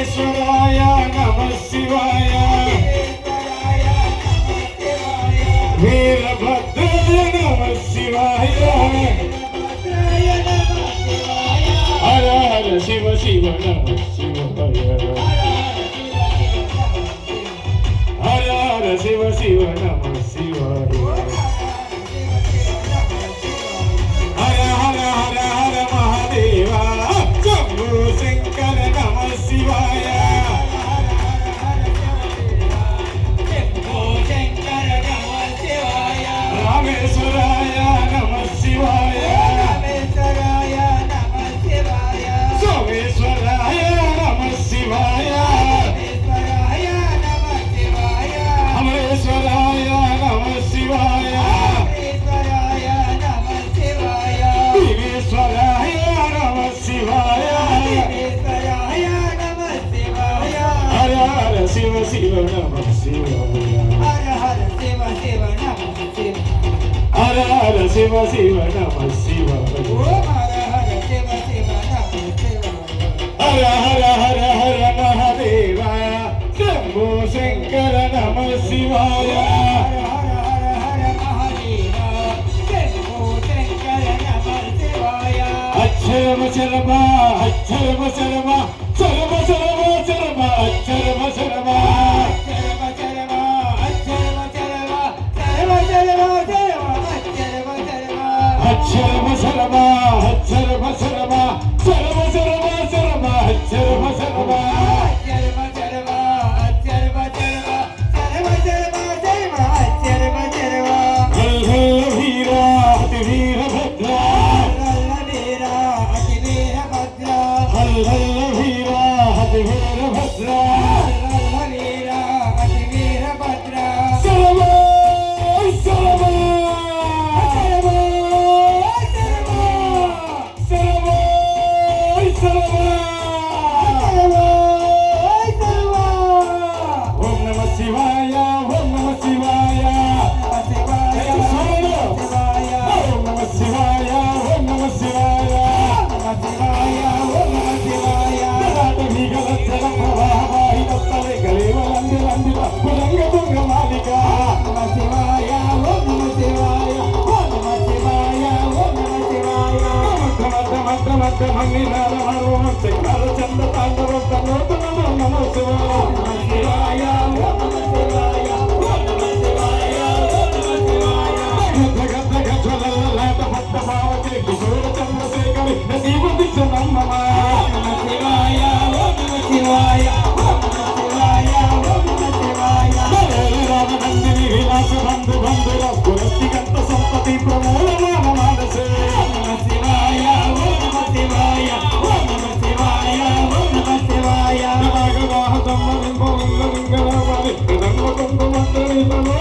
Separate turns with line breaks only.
విఘ్నేశ్వరాయ నమః శివాయ వీరభద్రాయ నమః శివాయ హర హర శివ శివ నమః శివాయ హర హర శివ శివ నమః శివాయ హర హర హర హర మహాదేవ శంభో శంకర నమః శివాయ రామేశ్వరాయ నమః శివాయ సోమేశ్వరాయ నమః శివాయ అమరేశ్వరాయ నమః శివాయ భీమేశ్వరాయ నమః శివాయ హర హర శివ శివ నమః శివాయ హర హర శివ శివ నమః శివాయ హర హర హర హర మహాదేవ శంభో శంకర నమః శివాయ అక్షరమ శరమ అక్షరమ శరమ శరమ శరమ శరమ అక్షరమ శరమ అక్షరమ శరమ అక్షరమ శరమ శరమ శరమ శరమ అక్షరమ శరమ
Namo